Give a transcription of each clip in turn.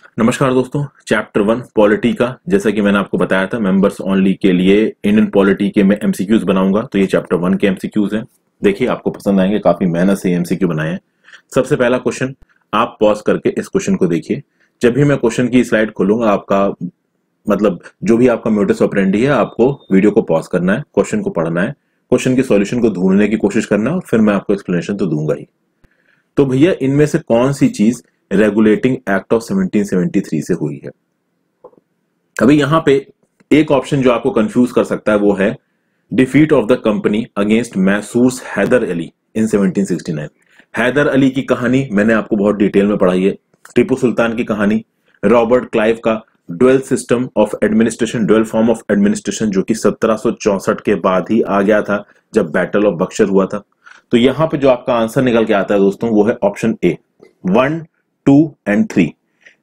नमस्कार दोस्तों, chapter 1 polity का जैसा कि मैंने आपको बताया था मेंबर्स ओनली के लिए इंडियन पॉलिटी के मैं एमसीक्यूज बनाऊंगा। तो ये चैप्टर 1 के एमसीक्यूज हैं। देखिए आपको पसंद आएंगे, काफी मेहनत से एमसीक्यू बनाए हैं। सबसे पहला क्वेश्चन, आप पॉज करके इस क्वेश्चन को देखिए। जब भी मैं क्वेश्चन की स्लाइड खोलूंगा, आपका मतलब जो भी आपका मोडस ऑपरेंडी है, आपको वीडियो को पॉज करना है, क्वेश्चन को पढ़ना है, क्वेश्चन के सॉल्यूशन को ढूंढने की कोशिश करना है और फिर मैं आपको एक्सप्लेनेशन तो दूंगा ही। तो भैया इनमें से कौन सी चीज रेगुलेटिंग एक्ट ऑफ 1773 से हुई है? अभी यहां पे एक ऑप्शन जो आपको कंफ्यूज कर सकता है वो है defeat of the company against Mysore's Hyder Ali in 1769। Hyder Ali की कहानी मैंने आपको बहुत डिटेल में पढ़ाई है। टीपू सुल्तान की कहानी, रॉबर्ट क्लाइव का dual system of administration, dual form of administration, जो कि 1764 के बाद ही आ गया था जब बैटल ऑफ बक्सर हुआ था। तो यहां पे जो आपका आंसर निकल के आता है दोस्तों वो है ऑप्शन ए, 1, 2 एंड 3।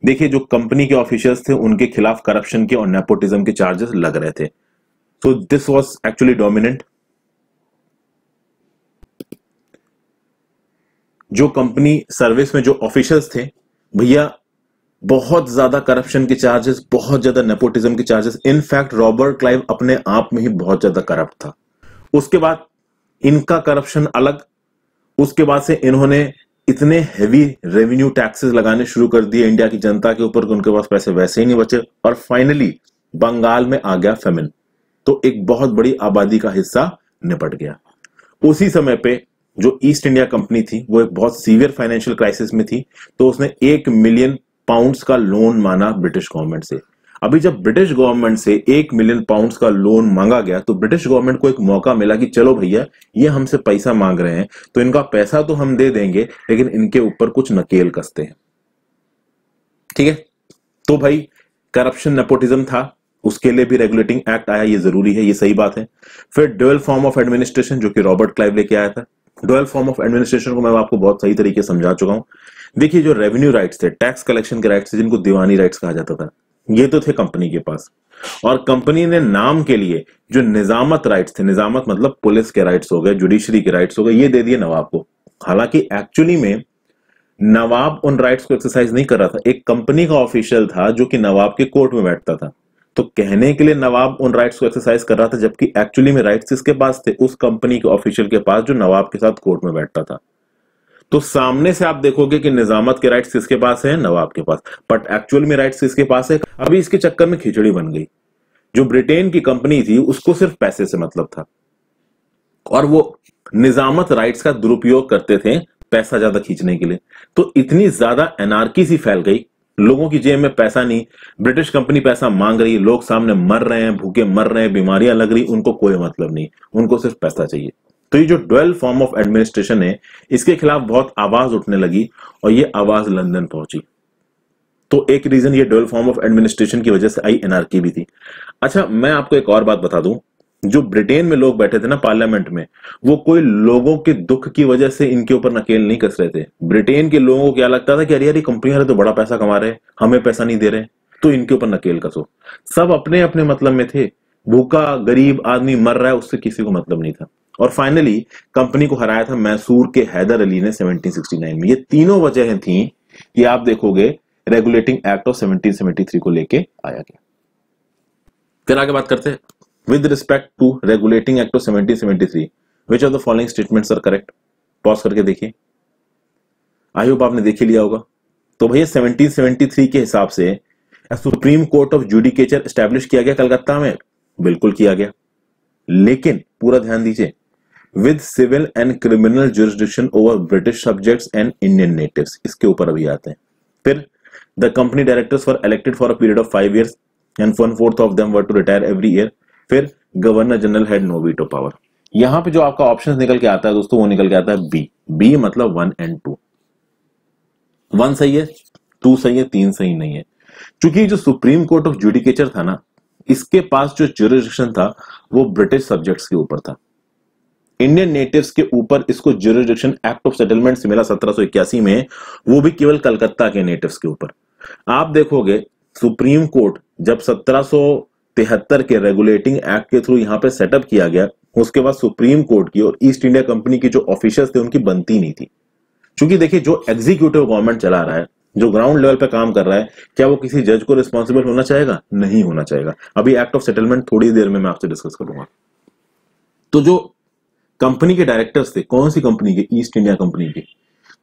देखिए जो कंपनी के ऑफिशियल्स थे उनके खिलाफ करप्शन के और नेपोटिज्म के चार्जेस लग रहे थे। So this was actually dominant. जो कंपनी सर्विस में जो ऑफिशियल्स थे भैया, बहुत ज्यादा करप्शन के चार्जेस, बहुत ज्यादा नेपोटिज्म के चार्जेस। इनफैक्ट रॉबर्ट क्लाइव अपने आप में ही बहुत ज्यादा करप्ट था। उसके बाद इनका करप्शन अलग, उसके बाद से इन्होंने इतने हेवी रेवेन्यू टैक्सेस लगाने शुरू कर दिए इंडिया की जनता के ऊपर कि उनके पास पैसे वैसे ही नहीं बचे और फाइनली बंगाल में आ गया फेमिन। तो एक बहुत बड़ी आबादी का हिस्सा निपट गया। उसी समय पे जो ईस्ट इंडिया कंपनी थी वो एक बहुत सीवियर फाइनेंशियल क्राइसिस में थी, तो उसने 1 मिलियन पाउंड्स का लोन मांगा ब्रिटिश गवर्नमेंट से। अभी जब ब्रिटिश गवर्नमेंट से 1 मिलियन पाउंड्स का लोन मांगा गया तो ब्रिटिश गवर्नमेंट को एक मौका मिला कि चलो भैया ये हमसे पैसा मांग रहे हैं तो इनका पैसा तो हम दे देंगे लेकिन इनके ऊपर कुछ नकेल कसते हैं। ठीक है, तो भाई करप्शन नेपोटिज्म था, उसके लिए भी रेगुलेटिंग एक्ट आया, ये जरूरी है, ये सही बात है। फिर ड्यूअल फॉर्म ऑफ एडमिनिस्ट्रेशन जो कि रॉबर्ट क्लाइव लेके आया था। ड्यूअल फॉर्म ऑफ एडमिनिस्ट्रेशन को मैं आपको बहुत सही तरीके से समझा चुका हूं। देखिए जो रेवेन्यू राइट्स थे, टैक्स कलेक्शन के राइट्स थे, जिनको दीवानी राइट्स कहा जाता था, ये तो थे कंपनी के पास। और कंपनी ने नाम के लिए जो निजामत राइट्स थे, निजामत मतलब पुलिस के राइट्स हो गए, जुडिशरी के राइट्स हो गए, ये दे दिए नवाब को। हालांकि एक्चुअली में नवाब उन राइट्स को एक्सरसाइज नहीं कर रहा था, एक कंपनी का ऑफिशियल था जो कि नवाब के कोर्ट में बैठता था। तो कहने के लिए नवाब उन राइट्स को एक्सरसाइज कर रहा था, जबकि एक्चुअली में राइट्स किसके पास थे? उस कंपनी के ऑफिशियल के पास जो नवाब के साथ कोर्ट में बैठता था। तो सामने से आप देखोगे कि निजामत के राइट्स किसके पास है? नवाब के पास। बट एक्चुअल में राइट्स किसके पास है? अभी इसके चक्कर में खिचड़ी बन गई। जो ब्रिटेन की कंपनी थी उसको सिर्फ पैसे से मतलब था और वो निजामत राइट्स का दुरुपयोग करते थे पैसा ज्यादा खींचने के लिए। तो इतनी ज्यादा एनार्की सी फैल गई, लोगों की जेब में पैसा नहीं, ब्रिटिश कंपनी पैसा मांग रही है, लोग सामने मर रहे हैं, भूखे मर रहे हैं, बीमारियां लग रही, उनको कोई मतलब नहीं, उनको सिर्फ पैसा चाहिए। तो ये जो ड्वेल फॉर्म ऑफ एडमिनिस्ट्रेशन है, इसके खिलाफ बहुत आवाज उठने लगी और ये आवाज लंदन पहुंची। तो एक रीजन ये ड्वेल फॉर्म ऑफ एडमिनिस्ट्रेशन की वजह से आई एनआरकी भी थी। अच्छा मैं आपको एक और बात बता दूं, जो ब्रिटेन में लोग बैठे थे ना पार्लियामेंट में, वो कोई लोगों के दुख की वजह से इनके ऊपर नकेल नहीं कस रहे थे। ब्रिटेन के लोगों को क्या लगता था कि अरे यार ये कंपनी तो बड़ा पैसा कमा रहे हैं, हमें पैसा नहीं दे रहे, तो इनके ऊपर नकेल कसो। सब अपने अपने मतलब में थे, भूखा गरीब आदमी मर रहा है उससे किसी को मतलब नहीं था। और फाइनली कंपनी को हराया था मैसूर के हैदर अली ने 1769 में। ये तीनों वजह थी कि आप देखोगे रेगुलेटिंग एक्ट ऑफ 1773 को लेके आया गया। फिर आगे बात करते हैं, with respect to regulating act of 1773 which of the following statements are correct? Pause करके देखिए, आई होप आपने देख ही लिया होगा। तो भैया 1773 के हिसाब से supreme court of judicature establish किया गया कलकत्ता में, बिल्कुल किया गया, लेकिन पूरा ध्यान दीजिए, with civil and criminal jurisdiction over British subjects and Indian natives, इसके ऊपर अभी आते हैं। फिर the company directors were elected for a period of 5 years and 1/4 of them were to retire every year. फिर governor general had no veto power. यहां पे जो आपका ऑप्शन निकल के आता है दोस्तों वो निकल के आता है बी। बी मतलब 1 and 2। 1 सही है, 2 सही है, 3 सही नहीं है। क्योंकि जो सुप्रीम कोर्ट ऑफ जुडिकेचर था ना, इसके पास जो जुरिस्डिक्शन था वो ब्रिटिश सब्जेक्ट्स के ऊपर था। इंडियन नेटिव्स के ऊपर इसको जुरिस्डिक्शन एक्ट ऑफ सेटलमेंट से मिला 1781 में, वो भी केवल कलकत्ता के नेटिव्स के ऊपर। आप देखोगे सुप्रीम कोर्ट जब 1773 के रेगुलेटिंग एक्ट के थ्रू यहां पे सेटअप किया गया, उसके बाद सुप्रीम कोर्ट की और ईस्ट इंडिया कंपनी की जो ऑफिसर्स थे उनकी बनती नहीं थी। क्योंकि देखिए जो एग्जीक्यूटिव गवर्नमेंट चला रहा है जो ग्राउंड लेवल पे काम कर रहा है, क्या वो किसी जज को रिस्पॉन्सिबल होना चाहेगा? नहीं होना चाहेगा। अभी एक्ट ऑफ सेटलमेंट थोड़ी देर में मैं आपसे डिस्कस करूंगा। तो जो कंपनी के डायरेक्टर्स थे, कौन सी कंपनी के? ईस्ट इंडिया कंपनी के।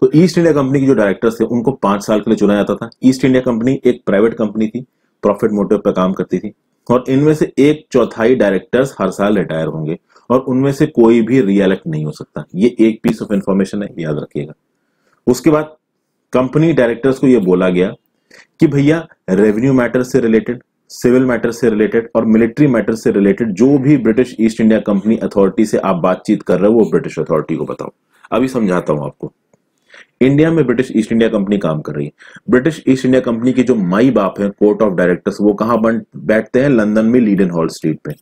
तो ईस्ट इंडिया कंपनी के जो डायरेक्टर्स थे उनको 5 साल के लिए चुना जाता था। ईस्ट इंडिया कंपनी एक प्राइवेट कंपनी थी, प्रॉफिट मोटिव पर काम करती थी, और इनमें से 1/4 डायरेक्टर्स हर साल रिटायर होंगे और उनमें से कोई भी रीएलेक्ट नहीं हो सकता। ये एक पीस ऑफ इंफॉर्मेशन है, याद रखिएगा। उसके बाद कंपनी डायरेक्टर्स को यह बोला गया कि भैया रेवेन्यू मैटर से रिलेटेड, सिविल मैटर से रिलेटेड और मिलिट्री मैटर से रिलेटेड जो भी British East India company authority से आप बातचीत कर रहे हो वो ब्रिटिश अथॉरिटी को बताओ। अभी समझाता हूं आपको। इंडिया में ब्रिटिश ईस्ट इंडिया कंपनी काम कर रही है। ब्रिटिश ईस्ट इंडिया कंपनी के जो माई बाप है कोर्ट ऑफ डायरेक्टर्स, वो कहां बैठते हैं? लंदन में लीडन हॉल स्ट्रीट पे।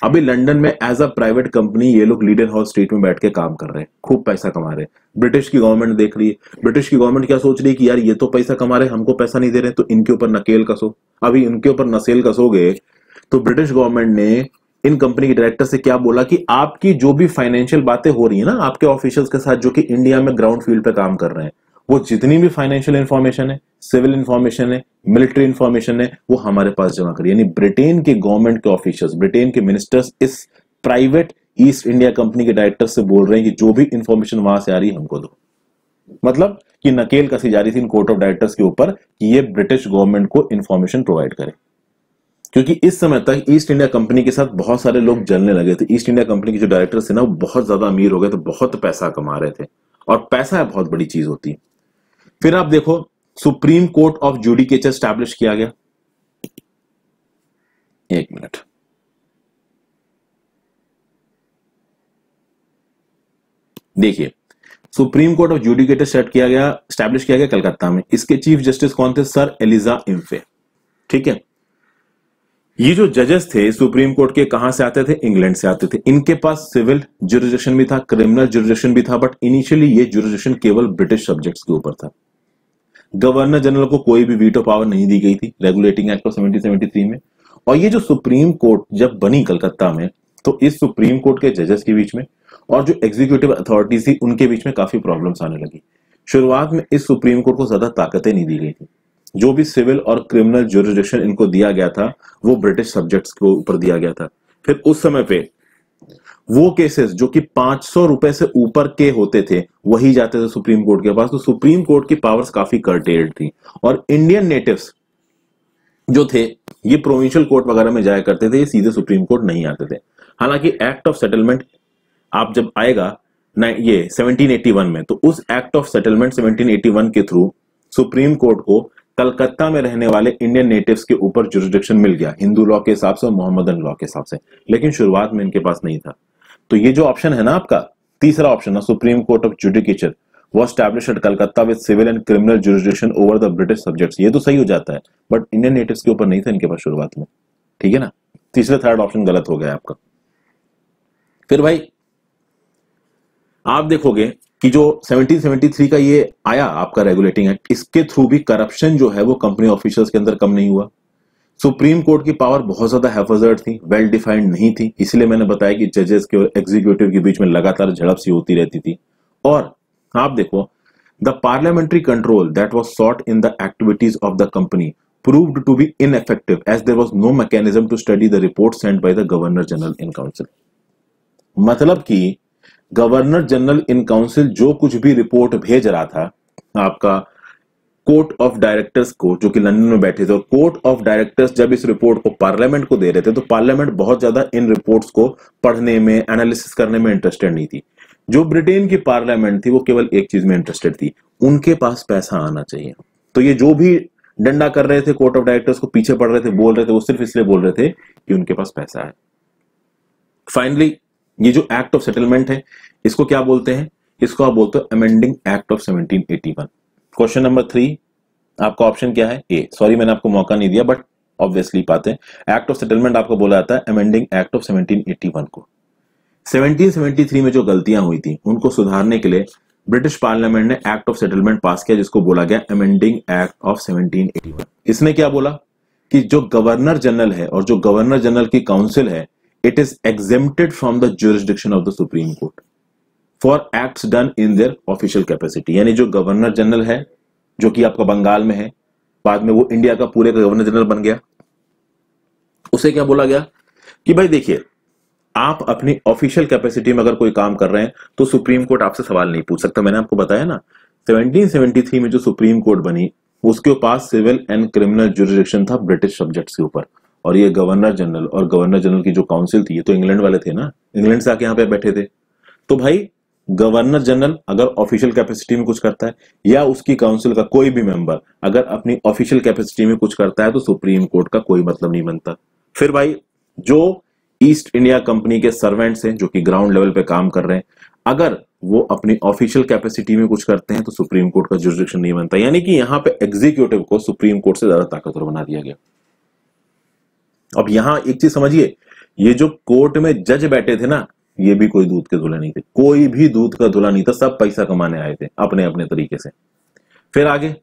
अभी लंदन में एज अ प्राइवेट कंपनी ये लोग लीडन हॉल स्ट्रीट में बैठ के काम कर रहे हैं, खूब पैसा कमा रहे हैं। ब्रिटिश की गवर्नमेंट देख रही है। ब्रिटिश की गवर्नमेंट क्या सोच रही है कि यार ये तो पैसा कमा रहे हैं, हमको पैसा नहीं दे रहे, तो इनके ऊपर नकेल कसो। अभी इनके ऊपर नसेल कसोगे तो ब्रिटिश गवर्नमेंट ने इन कंपनी के डायरेक्टर से क्या बोला कि आपकी जो भी फाइनेंशियल बातें हो रही है ना आपके ऑफिशियल्स के साथ जो कि इंडिया में ग्राउंड फील्ड पे काम कर रहे हैं, वो जितनी भी फाइनेंशियल इंफॉर्मेशन है, सिविल इंफॉर्मेशन है, मिलिट्री इंफॉर्मेशन है, वो हमारे पास जमा करिए। यानी ब्रिटेन के गवर्नमेंट के ऑफिशियल्स, ब्रिटेन के मिनिस्टर्स इस प्राइवेट ईस्ट इंडिया कंपनी के डायरेक्टर से बोल रहे हैं कि जो भी इंफॉर्मेशन वहां से आ रही है हमको दो। मतलब कि नकेल कसी जा रही थी इन कोर्ट ऑफ डायरेक्टर्स के ऊपर कि ये ब्रिटिश गवर्नमेंट को इंफॉर्मेशन प्रोवाइड करे। क्योंकि इस समय तक ईस्ट इंडिया कंपनी के साथ बहुत सारे लोग जलने लगे थे। ईस्ट इंडिया कंपनी के जो डायरेक्टर्स थे ना, वो बहुत ज्यादा अमीर हो गए थे, बहुत पैसा कमा रहे थे, और पैसा बहुत बड़ी चीज होती है। फिर आप देखो, supreme court of judicature establish किया गया। एक मिनट, देखिए, supreme court of judicature establish किया गया कलकत्ता में। इसके चीफ जस्टिस कौन थे? Sir Elijah Impey. ठीक है। ये जो जजेस थे सुप्रीम कोर्ट के, कहां से आते थे? इंग्लैंड से आते थे। इनके पास सिविल जुरिडिक्शन भी था, क्रिमिनल जुरिडिक्शन भी था, बट इनिशियली ये जुरिडिक्शन केवल ब्रिटिश सब्जेक्ट्स के ऊपर था। गवर्नर जनरल को कोई भी वीटो पावर नहीं दी गई थी रेगुलेटिंग एक्ट ऑफ 1773 में। और ये जो सुप्रीम कोर्ट जब बनी कलकत्ता में, तो इस सुप्रीम कोर्ट के जजेस के बीच में और जो एग्जीक्यूटिव अथॉरिटीज थी उनके बीच में काफी प्रॉब्लम्स आने लगी। शुरुआत में इस सुप्रीम कोर्ट को ज्यादा ताकतें नहीं दी गई थी। जो भी सिविल और क्रिमिनल जुरिडिक्शन इनको दिया गया था वो ब्रिटिश सब्जेक्ट्स के ऊपर दिया गया था। फिर उस समय पे वो केसेस जो कि 500 रुपए से ऊपर के होते थे वही जाते थे सुप्रीम कोर्ट के पास। तो सुप्रीम कोर्ट की पावर्स काफी कर्टेल्ड थी, और इंडियन नेटिव्स जो थे ये प्रोविंशियल कोर्ट वगैरह में जाया करते थे, ये सीधे सुप्रीम कोर्ट नहीं आते थे। हालांकि एक्ट ऑफ सेटलमेंट आप जब आएगा ये 1781 में, तो उस एक्ट ऑफ सेटलमेंट 1781 के थ्रू सुप्रीम कोर्ट को कलकत्ता में रहने वाले इंडियन नेटिव्स के ऊपर जुरिडिक्शन मिल गया, हिंदू लॉ के हिसाब से और मोहम्मदन लॉ के हिसाब से। लेकिन शुरुआत में इनके पास नहीं था। तो ये जो ऑप्शन है ना आपका तीसरा ऑप्शन है, सुप्रीम कोर्ट ऑफ जुडिकेचर वो established at Calcutta with civil and criminal jurisdiction over the British subjects, ये तो सही हो जाता है, बट इंडियन नेटिव्स के ऊपर नहीं था इनके पास शुरुआत में। ठीक है ना, तीसरे थर्ड ऑप्शन गलत हो गया आपका। फिर भाई आप देखोगे कि जो 1773 का ये आया आपका रेगुलेटिंग एक्ट, इसके थ्रू भी करप्शन जो है वो कंपनी ऑफिशियल्स के अंदर कम नहीं हुआ। सुप्रीम कोर्ट की पावर बहुत ज्यादा हैफर्ड थी, वेल डिफाइंड नहीं थी, इसलिए मैंने बताया कि जजेस के और एग्जीक्यूटिव के बीच में लगातार झड़प सी होती रहती थी। और आप देखो, the parliamentary control that was sought in the activities of the company proved to be ineffective as there was no mechanism to study the report sent by the governor general in council। मतलब कि governor general in council जो कुछ भी report भेज रहा था आपका court of directors को, जो कि लंदन में बैठे थे, और कोर्ट ऑफ डायरेक्टर्स जब इस रिपोर्ट को पार्लियामेंट को दे रहे थे तो पार्लियामेंट बहुत ज्यादा इन रिपोर्ट्स को पढ़ने में, एनालिसिस करने में इंटरेस्टेड नहीं थी। जो ब्रिटेन की पार्लियामेंट थी वो केवल एक चीज में इंटरेस्टेड थी, उनके पास पैसा आना चाहिए। तो ये जो भी डंडा कर रहे थे कोर्ट ऑफ डायरेक्टर्स को, पीछे पड़ रहे थे, बोल रहे थे, वो सिर्फ इसलिए बोल रहे थे कि उनके पास पैसा है। फाइनली ये जो एक्ट ऑफ सेटलमेंट है इसको क्या बोलते हैं? इसको आप बोलते हो amending act of 1781। Question number 3 आपका ऑप्शन क्या है? ए। सॉरी मैंने आपको मौका नहीं दिया, बट ऑब्वियसली पाते हैं। एक्ट ऑफ सेटलमेंट आपको बोला जाता है अमेंडिंग एक्ट ऑफ 1781 को। 1773 में जो गलतियां हुई थी उनको सुधारने के लिए ब्रिटिश पार्लियामेंट ने एक्ट ऑफ सेटलमेंट पास किया, जिसको बोला गया अमेंडिंग एक्ट ऑफ 1781। इसने क्या बोला कि जो गवर्नर जनरल है और जो गवर्नर जनरल की काउंसिल है, it is exempted from the jurisdiction of the Supreme Court for acts done in their official capacity। यानी जो गवर्नर जनरल है जो कि आपका बंगाल में है, बाद में वो इंडिया का पूरे का गवर्नर जनरल बन गया। उसे क्या बोला गया कि भाई देखिए, आप अपनी ऑफिशियल कैपेसिटी में अगर कोई काम कर रहे हैं तो सुप्रीम कोर्ट आपसे सवाल नहीं पूछ सकता। मैंने आपको बताया ना, 1773 में जो सुप्रीम कोर्ट बनी उसके पास सिविल एंड क्रिमिनल जुरिडिक्शन था ब्रिटिश सब्जेक्ट्स के ऊपर, और ये गवर्नर जनरल और गवर्नर जनरल की जो काउंसिल थी ये तो इंग्लैंड वाले थे ना, इंग्लैंड से आके यहाँ पे बैठे थे। तो भाई गवर्नर जनरल अगर ऑफिशियल कैपेसिटी में कुछ करता है या उसकी काउंसिल का कोई भी मेंबर अगर अपनी ऑफिशियल कैपेसिटी में कुछ करता है तो सुप्रीम कोर्ट का कोई मतलब नहीं बनता। फिर भाई जो ईस्ट इंडिया कंपनी के सर्वेंट्स हैं जो कि ग्राउंड लेवल पे काम कर रहे हैं, अगर वो अपनी ऑफिशियल कैपेसिटी में कुछ करते हैं तो सुप्रीम कोर्ट का जुरिडिक्शन नहीं बनता। यानी कि यहां पे एग्जीक्यूटिव को सुप्रीम कोर्ट से ज्यादा ताकतवर बना दिया गया। अब यहां एक चीज समझिए, ये जो कोर्ट में जज बैठे थे ना, ये भी कोई दूध के धुला नहीं थे, कोई भी दूध का धुला नहीं था, सब पैसा कमाने आए थे अपने अपने तरीके से। फिर आगे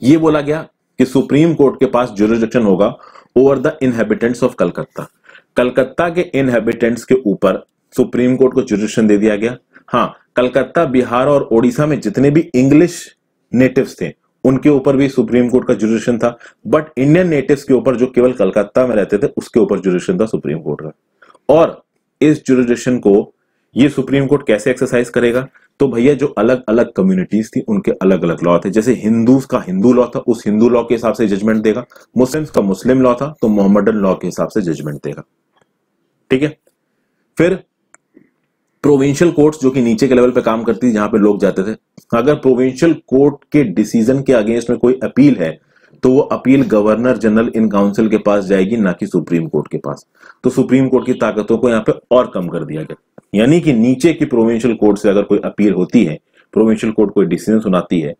ये बोला गया कि सुप्रीम कोर्ट के पास जुरिडिक्शन होगा over the inhabitants of Calcutta. Calcutta के इनहेबिटेंट्स के ऊपर सुप्रीम कोर्ट को जुरिडिक्शन दे दिया गया। हाँ, कलकत्ता, बिहार और ओडिशा में जितने भी इंग्लिश नेटिव्स थे उनके ऊपर भी सुप्रीम कोर्ट का जुरिडिक्शन था, बट इंडियन नेटिव्स के ऊपर जो केवल कलकत्ता में रहते थे उसके ऊपर जुरिडिक्शन था सुप्रीम कोर्ट का। और इस जुरिडिक्शन को ये सुप्रीम कोर्ट कैसे एक्सरसाइज करेगा, तो भैया जो अलग अलग कम्युनिटीज थी उनके अलग अलग लॉ थे। जैसे हिंदूज का हिंदू लॉ था, उस हिंदू लॉ के हिसाब से जजमेंट देगा। मुस्लिम्स का मुस्लिम लॉ था, तो मोहम्मदन लॉ के हिसाब से जजमेंट देगा। ठीक है। फिर प्रोविंशियल कोर्ट्स जो कि नीचे के लेवल पे काम करती थी, जहां पे लोग जाते थे, अगर प्रोविंशियल कोर्ट के डिसीजन के अगेंस्ट में कोई अपील है तो वो appeal governor general in council के पास जाएगी, ना कि सुप्रीम कोर्ट के पास। तो सुप्रीम कोर्ट की ताकतों को यहाँ पे और कम कर दिया गया। यानी कि नीचे की प्रोविंशियल कोर्ट से अगर कोई अपील होती है, प्रोविंशियल कोर्ट कोई डिसीजन सुनाती है,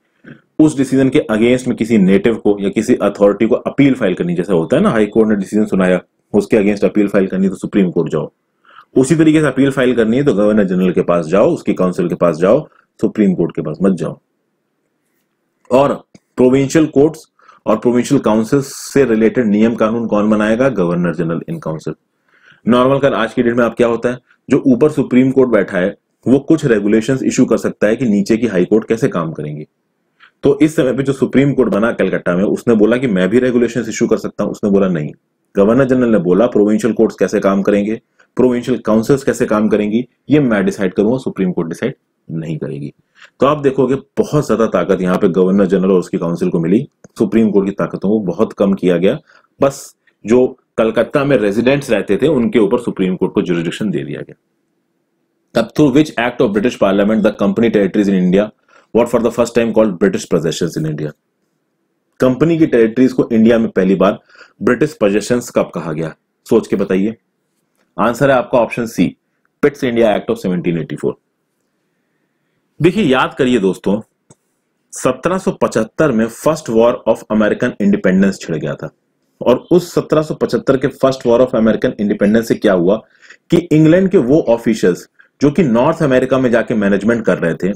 उस डिसीजन के अगेंस्ट में किसी नेटिव को या किसी अथॉरिटी को अपील फाइल करनी, जैसा होता है ना हाई कोर्ट ने डिसीजन सुनाया उसके अगेंस्ट अपील फाइल करनी तो सुप्रीम कोर्ट जाओ, उसी तरीके से अपील फाइल करनी है तो गवर्नर जनरल के पास जाओ, उसकी काउंसिल के पास जाओ, सुप्रीम कोर्ट के पास मत जाओ। और प्रोविंशियल कोर्ट्स और प्रोविंशियल काउंसिल से रिलेटेड नियम कानून कौन बनाएगा? Governor general in council. Normal कर आज की डेट में आप क्या होता है, जो ऊपर सुप्रीम कोर्ट बैठा है वो कुछ रेगुलेशंस इशू कर सकता है कि नीचे की हाई कोर्ट कैसे काम करेंगी। तो इस समय पे जो सुप्रीम कोर्ट बना कलकत्ता में, उसने बोला कि मैं भी रेगुलेशंस इशू कर सकता हूं। उसने बोला नहीं, गवर्नर जनरल ने बोला प्रोविंशियल कोर्ट्स कैसे काम करेंगे, प्रोविंशियल काउंसिल्स कैसे काम करेंगी, ये मैं डिसाइड करूंगा, सुप्रीम कोर्ट डिसाइड नहीं करेगी। तो आप देखोगे बहुत ज्यादा ताकत यहाँ पे गवर्नर जनरल और उसकी काउंसिल को मिली, सुप्रीम कोर्ट की ताकतों को बहुत कम किया गया। बस जो कलकत्ता में रेजिडेंट्स रहते थे उनके ऊपर सुप्रीम कोर्ट को जुरिडिक्शन दे दिया गया। तब through which act of British parliament the company territories in India what for the first time called British possessions in India. Company की टेरिटरीज को इंडिया में पहली बार ब्रिटिश पोजेशंस कब कहा गया? सोच के बताइए। आंसर है आपका option C, Pitt's India act of 1784। देखिए याद करिए दोस्तों, 1775 में first war of American independence छिड़ गया था, और उस 1775 के first war of American independence से क्या हुआ कि इंग्लैंड के वो ऑफिशियल्स जो कि नॉर्थ अमेरिका में जाके मैनेजमेंट कर रहे थे,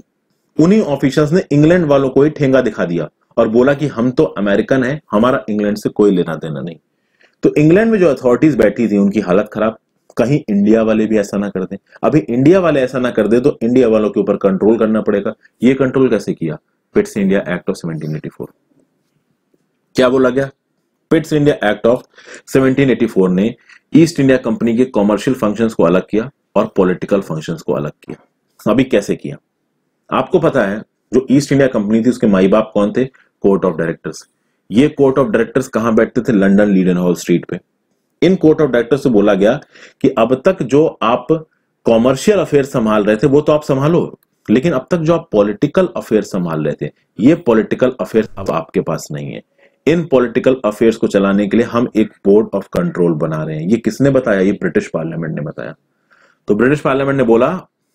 उन्हीं ऑफिशियल्स ने इंग्लैंड वालों को ही ठेंगा दिखा दिया और बोला कि हम तो अमेरिकन हैं, हमारा इंग्लैंड से कोई लेना देना नहीं। तो इंग्लैंड में जो अथॉरिटीज बैठी थी उनकी हालत खराब, कहीं इंडिया वाले भी ऐसा ना कर दें। अभी इंडिया वाले ऐसा ना कर दे तो इंडिया वालों के ऊपर कंट्रोल करना पड़ेगा। ये कंट्रोल कैसे किया? पिट्स इंडिया एक्ट ऑफ 1784। क्या बोला गया? पिट्स इंडिया एक्ट ऑफ 1784 ने ईस्ट इंडिया कंपनी के कॉमर्शियल फंक्शंस को अलग किया और पॉलिटिकल फंक्शंस को अलग किया। अभी कैसे किया? आपको पता है जो ईस्ट इंडिया कंपनी थी उसके माई बाप कौन थे? Court of directors. ये कोर्ट ऑफ डायरेक्टर्स कहां बैठते थे? लंदन लीडन हॉल स्ट्रीट पे। इन कोर्ट ऑफ डायरेक्टर्स से बोला गया कि अब तक जो आप कॉमर्शियल अफेयर संभाल रहे थे वो तो आप संभालो, लेकिन अब तक जो आप पॉलिटिकल अफेयर संभाल रहे थे, ये पॉलिटिकल अफेयर अब आपके पास नहीं है। इन पॉलिटिकल अफेयर्स को चलाने के लिए हम एक बोर्ड ऑफ कंट्रोल बना रहे हैं। ये किसने बताया? ये ब्रिटिश पार्लियामेंट ने बताया। तो ब्रिटिश पार्लियामेंट ने बोला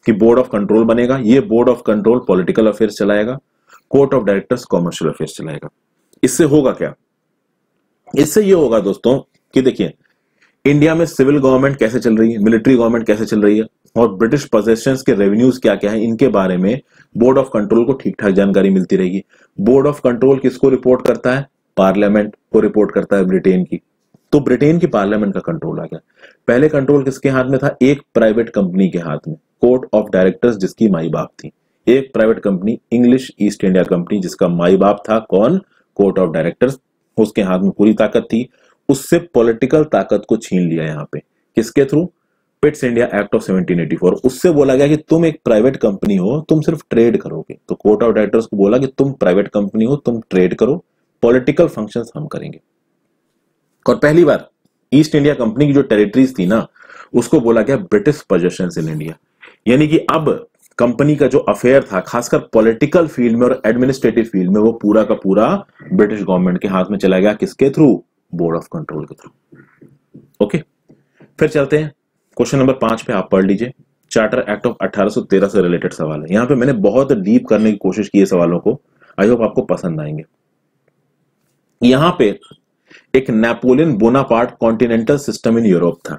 कि बोर्ड ऑफ कंट्रोल बनेगा, ये board of control political affairs चलाएगा, court of directors commercial affairs चलाएगा। इससे होगा क्या? इससे ये होगा दोस्तों कि देखिए इंडिया में सिविल गवर्नमेंट कैसे चल रही है, मिलिट्री गवर्नमेंट कैसे चल रही है, और ब्रिटिश पोजेशंस के रेवेन्यूज क्या क्या है, इनके बारे में बोर्ड ऑफ कंट्रोल को ठीक ठाक जानकारी मिलती रहेगी। बोर्ड ऑफ कंट्रोल किसको रिपोर्ट करता है? पार्लियामेंट को रिपोर्ट करता है, ब्रिटेन की। तो ब्रिटेन की पार्लियामेंट का कंट्रोल आ गया। पहले कंट्रोल किसके हाथ में था? एक प्राइवेट कंपनी के हाथ में, कोर्ट ऑफ डायरेक्टर्स, जिसकी माई बाप थी। एक private company English east India company, जिसका माई बाप था कौन, कोर्ट ऑफ डायरेक्टर्स, उसके हाथ में पूरी ताकत थी, उससे पॉलिटिकल ताकत को छीन लिया यहां पे, किसके थ्रू, पिट्स इंडिया एक्ट ऑफ 1784। उससे बोला गया कि तुम एक प्राइवेट कंपनी हो, तुम सिर्फ ट्रेड करोगे। तो कोर्ट ऑफ डायरेक्टर्स को बोला कि तुम प्राइवेट कंपनी हो, तुम ट्रेड करो, पॉलिटिकल फंक्शंस हम करेंगे। और पहली बार ईस्ट इंडिया कंपनी की जो टेरिटरीज थी ना, उसको बोला गया ब्रिटिश पोजेशंस इन इंडिया। यानी कि अब कंपनी का जो अफेयर था, खासकर पॉलिटिकल फील्ड में और एडमिनिस्ट्रेटिव फील्ड में, वो पूरा का पूरा ब्रिटिश गवर्नमेंट के हाथ में चला गया। किसके थ्रू, बोर्ड ऑफ कंट्रोल के थ्रू। ओके, फिर चलते हैं क्वेश्चन नंबर 5 पे, आप पढ़ लीजिए। चार्टर एक्ट ऑफ 1813 से रिलेटेड सवाल है। यहां पे मैंने बहुत डीप करने की कोशिश की है सवालों को, आई होप आपको पसंद आएंगे। यहां पे एक Napoleon Bonaparte continental system in Europe था।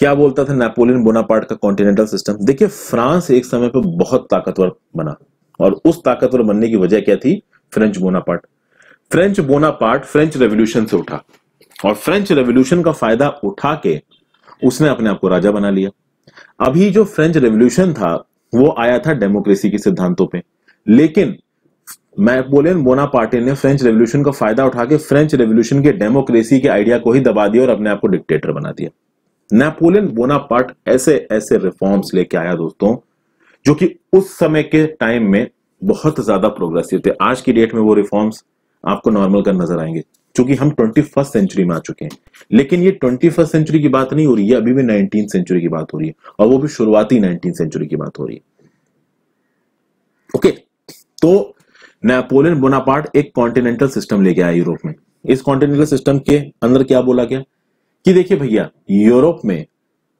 क्या बोलता था नेपोलियन बोनापार्ट का कॉन्टिनेंटल सिस्टम? देखिए, फ्रांस एक समय पे बहुत ताकतवर बना, और उस ताकतवर बनने की वजह क्या थी, French Bonaparte. French Bonaparte French revolution से उठा, और फ्रेंच रेवोल्यूशन का फायदा उठा के उसने अपने आप को राजा बना लिया। अभी जो फ्रेंच रेवोल्यूशन था वो आया था डेमोक्रेसी के सिद्धांतों पे, लेकिन नेपोलियन बोनापार्टे ने फ्रेंच रेवोल्यूशन का फायदा उठा के फ्रेंच रेवोल्यूशन के डेमोक्रेसी के आइडिया को ही दबा दिया और अपने आप को डिक्टेटर बना दिया। नेपोलियन बोनापार्ट ऐसे ऐसे रिफॉर्म्स लेके आया दोस्तों, जो कि उस समय के टाइम में बहुत ज्यादा प्रोग्रेसिव थे। आज की डेट में वो रिफॉर्म्स आपको नॉर्मल कर नजर आएंगे, क्योंकि हम 21st सेंचुरी में आ चुके हैं। लेकिन ये 21st सेंचुरी की बात नहीं हो रही है, अभी भी 19th सेंचुरी की बात हो रही है, और वो भी शुरुआती 19th सेंचुरी की बात हो रही है। ओके, तो नेपोलियन बोनापार्ट एक कॉन्टिनेंटल सिस्टम लेके आया यूरोप में। इस कॉन्टिनेंटल सिस्टम के अंदर क्या बोला गया कि देखिए भैया, यूरोप में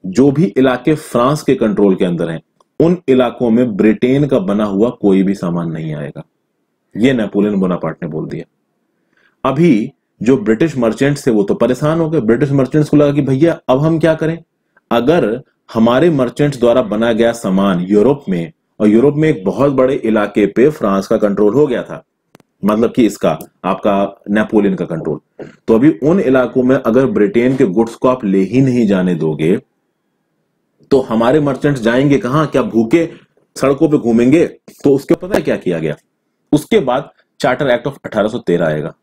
जो भी इलाके फ्रांस के कंट्रोल के अंदर हैं, उन इलाकों में ब्रिटेन का बना हुआ कोई भी सामान नहीं आएगा। यह नेपोलियन बोनापार्ट ने बोल दिया। अभी जो ब्रिटिश मर्चेंट्स थे वो तो परेशान हो गए। ब्रिटिश मर्चेंट्स को लगा कि भैया अब हम क्या करें, अगर हमारे मर्चेंट्स द्वारा बना गया सामान यूरोप में, और यूरोप में एक बहुत बड़े इलाके पे फ्रांस का कंट्रोल हो गया था, मतलब कि इसका आपका नेपोलियन का कंट्रोल, तो अभी उन इलाकों में अगर ब्रिटेन के गुड्स को आप ले ही नहीं जाने दोगे, तो हमारे मर्चेंट्स जाएंगे कहां, क्या भूखे सड़कों पे घूमेंगे? तो उसके पता है क्या किया गया, उसके बाद चार्टर एक्ट ऑफ 1813 आएगा।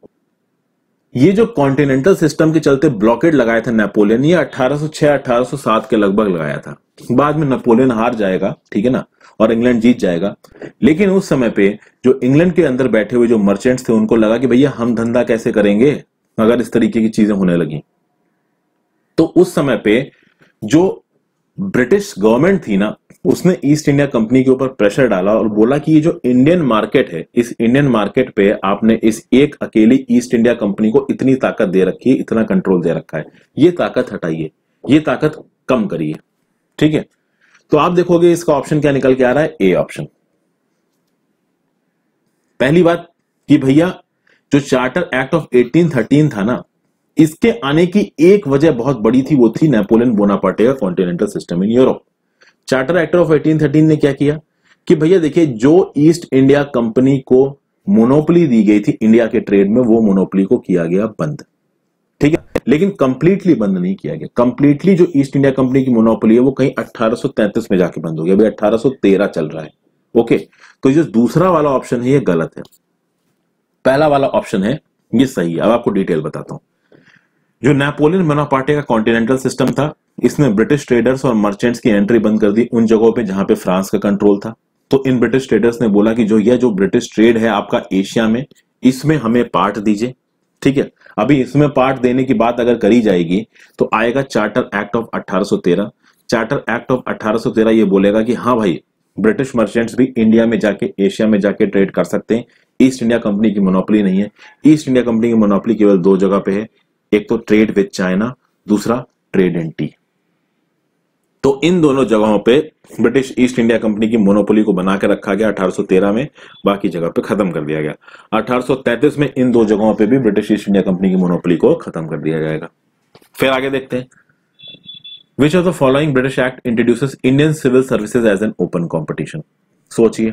ये जो कॉन्टिनेंटल सिस्टम के चलते ब्लॉकेड लगाया था नेपोलियन, ये 1806-1807 के लगभग लगाया था। बाद में नेपोलियन हार जाएगा, ठीक है ना, और इंग्लैंड जीत जाएगा। लेकिन उस समय पे जो इंग्लैंड के अंदर बैठे हुए जो मर्चेंट्स थे, उनको लगा कि भैया हम धंधा कैसे करेंगे अगर इस तरीके की चीजें होने लगी। तो उस समय पे जो ब्रिटिश गवर्नमेंट थी ना, उसने ईस्ट इंडिया कंपनी के ऊपर प्रेशर डाला और बोला कि ये जो इंडियन मार्केट है, इस इंडियन मार्केट पे आपने इस एक अकेली ईस्ट इंडिया कंपनी को इतनी ताकत दे रखी है, इतना कंट्रोल दे रखा है, ये ताकत हटाइए, ये ताकत कम करिए। ठीक है, तो आप देखोगे इसका ऑप्शन क्या निकल के आ रहा है, ए ऑप्शन। पहली बात कि भैया जो चार्टर एक्ट ऑफ 1813 था ना, इसके आने की एक वजह बहुत बड़ी थी, वो थी नेपोलियन बोनापार्टे का continental system in Europe. Charter act of 1813 ने क्या किया कि भैया देखिए, जो ईस्ट इंडिया कंपनी को मोनोपोली दी गई थी इंडिया के ट्रेड में, वो मोनोपोली को किया गया बंद। ठीक है, लेकिन कंप्लीटली बंद नहीं किया गया। कंप्लीटली जो ईस्ट इंडिया कंपनी की मोनोपोली है वो कहीं 1833 में जाके बंद हो गया, अभी 1813 चल रहा है। ओके, तो जो दूसरा वाला ऑप्शन है ये गलत है, पहला वाला ऑप्शन है ये सही है। अब आपको डिटेल बताता हूं। जो नेपोलियन बोनापार्टे का कॉन्टिनेंटल सिस्टम था, इसने ब्रिटिश ट्रेडर्स और मर्चेंट्स की एंट्री बंद कर दी उन जगहों पे जहां पे फ्रांस का कंट्रोल था। तो इन ब्रिटिश ट्रेडर्स ने बोला कि जो ब्रिटिश ट्रेड है आपका एशिया में, इसमें हमें पार्ट दीजिए। ठीक है, अभी इसमें पार्ट देने की बात अगर करी जाएगी तो आएगा charter act of 1813। Charter act of 1813 ये बोलेगा कि हाँ भाई, ब्रिटिश मर्चेंट्स भी इंडिया में जाके, एशिया में जाके ट्रेड कर सकते हैं। ईस्ट इंडिया कंपनी की मोनोपोली नहीं है। ईस्ट इंडिया कंपनी की मोनोपोली केवल दो जगह पे है, एक तो ट्रेड विद चाइना, दूसरा ट्रेड इन टी। तो इन दोनों जगहों पे ब्रिटिश ईस्ट इंडिया कंपनी की मोनोपोली को बना के रखा गया 1813 में, बाकी जगह पे खत्म कर दिया गया। 1833 में इन दो जगहों पे भी ब्रिटिश ईस्ट इंडिया कंपनी की मोनोपोली को खत्म कर दिया जाएगा। फिर आगे देखते हैं, which of the following British act introduces Indian civil services as an open competition? सोचिए,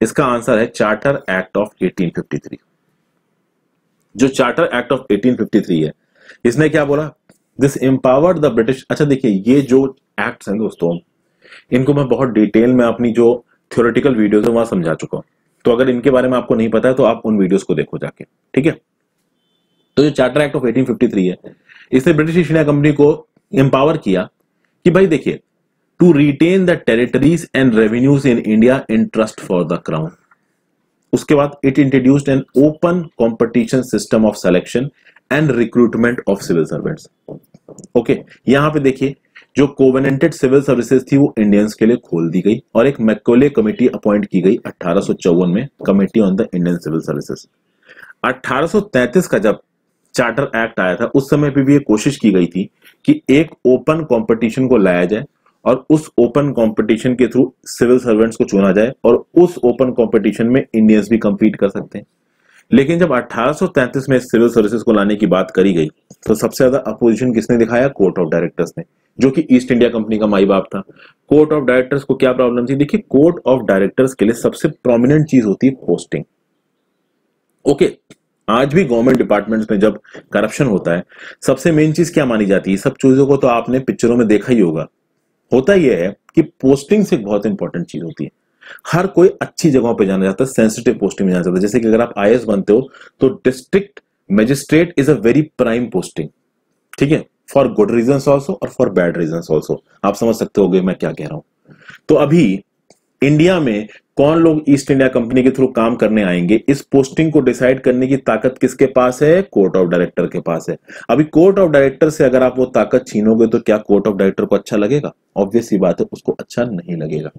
इसका आंसर है चार्टर एक्ट ऑफ 1853। जो चार्टर एक्ट ऑफ 1853 है, इसने क्या बोला, दिस एम्पावर्ड द ब्रिटिश। अच्छा देखिए, ये जो एक्ट्स हैं दोस्तों, इनको मैं बहुत डिटेल में अपनी जो थ्योरेटिकल वीडियोस है वहां समझा चुका हूं। तो अगर इनके बारे में आपको नहीं पता है तो आप उन वीडियोस को देखो जाके, ठीक है। तो जो चार्टर एक्ट ऑफ 1853 है, इसने ब्रिटिश ईस्ट इंडिया कंपनी को एम्पावर किया कि भाई देखिए, to retain the territories and revenues in India in trust for the crown. उसके बाद it introduced an open competition system of selection and recruitment of civil servants. Okay, यहां पे देखिए जो कोवेनेंटेड सिविल सर्विसेज थी वो इंडियंस के लिए खोल दी गई और एक मैकोले कमेटी अपॉइंट की गई 1854 में, committee on the Indian civil services. 1833 का जब चार्टर एक्ट आया था उस समय पे भी ये कोशिश की गई थी कि एक ओपन कंपटीशन को लाया जाए और उस ओपन कंपटीशन के थ्रू सिविल सर्वेंट्स को चुना जाए और उस ओपन कंपटीशन में इंडियंस भी कंपीट कर सकते हैं। लेकिन जब 1833 में सिविल सर्विसेज को लाने की बात करी गई तो सबसे ज्यादा अपोजिशन किसने दिखाया? कोर्ट ऑफ डायरेक्टर्स ने, जो कि ईस्ट इंडिया कंपनी का माई बाप था। कोर्ट ऑफ डायरेक्टर्स को क्या प्रॉब्लम थी? देखिए, कोर्ट ऑफ डायरेक्टर्स के लिए सबसे प्रोमिनेंट चीज होती है पोस्टिंग। ओके, आज भी गवर्नमेंट डिपार्टमेंट्स में जब करप्शन होता है सबसे मेन चीज क्या मानी जाती है? सब चीजों को तो आपने पिक्चरों में देखा ही होगा। होता यह है कि पोस्टिंग से बहुत इंपॉर्टेंट चीज होती है। हर कोई अच्छी जगहों पे जाना चाहता है, सेंसिटिव पोस्टिंग में जाना चाहता है। जैसे कि अगर आप आईएएस बनते हो तो district magistrate is a very prime posting, ठीक है, फॉर गुड रीजंस ऑल्सो और फॉर बैड रीजंस ऑल्सो। आप समझ सकते होगे मैं क्या कह रहा हूं। तो अभी इंडिया में कौन लोग ईस्ट इंडिया कंपनी के थ्रू काम करने आएंगे, इस पोस्टिंग को डिसाइड करने की ताकत किसके पास है? कोर्ट ऑफ डायरेक्टर के पास है। अभी कोर्ट ऑफ डायरेक्टर से अगर आप वो ताकत छीनोगे तो क्या कोर्ट ऑफ डायरेक्टर को अच्छा लगेगा? ऑब्वियस सी बात है, उसको अच्छा नहीं लगेगा,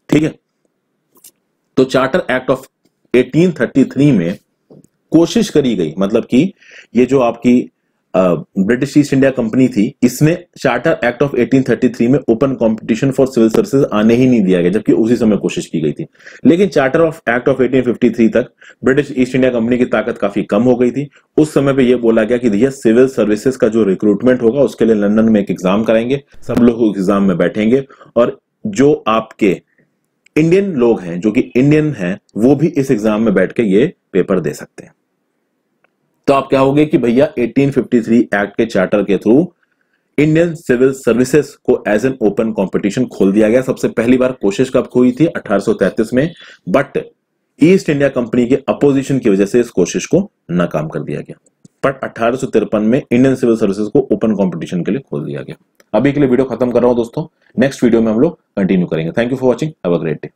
ठीक है। तो चार्टर एक्ट ऑफ 1833 में कोशिश करी गई, मतलब कि ये जो आपकी ब्रिटिश ईस्ट इंडिया कंपनी थी, इसने चार्टर एक्ट ऑफ 1833 में open competition for civil services आने ही नहीं दिया गया, जबकि उसी समय कोशिश की गई थी। लेकिन चार्टर ऑफ एक्ट ऑफ 1853 तक ब्रिटिश ईस्ट इंडिया कंपनी की ताकत काफी कम हो गई थी। उस समय पे यह बोला गया कि भैया सिविल सर्विसेज का जो रिक्रूटमेंट होगा उसके लिए लंदन में एक एग्जाम कराएंगे, सब लोग एग्जाम में बैठेंगे और जो आपके इंडियन लोग हैं, जो कि इंडियन हैं, वो भी इस एग्जाम में बैठ के ये पेपर दे सकते हैं। तो आप क्या होगे कि भैया 1853 एक्ट के चार्टर के थ्रू इंडियन सिविल सर्विसेज को एज एन ओपन कंपटीशन खोल दिया गया। सबसे पहली बार कोशिश कब हुई थी? 1833 में, बट ईस्ट इंडिया कंपनी के अपोजिशन की वजह से इस कोशिश को नाकाम कर दिया गया। बट 1853 में इंडियन सिविल सर्विसेज को ओपन कंपटीशन के लिए खोल दिया गया। अभी के लिए वीडियो खत्म कर रहा हूं दोस्तों, नेक्स्ट वीडियो में हम लोग कंटिन्यू करेंगे। Thank you for watching, have a great day.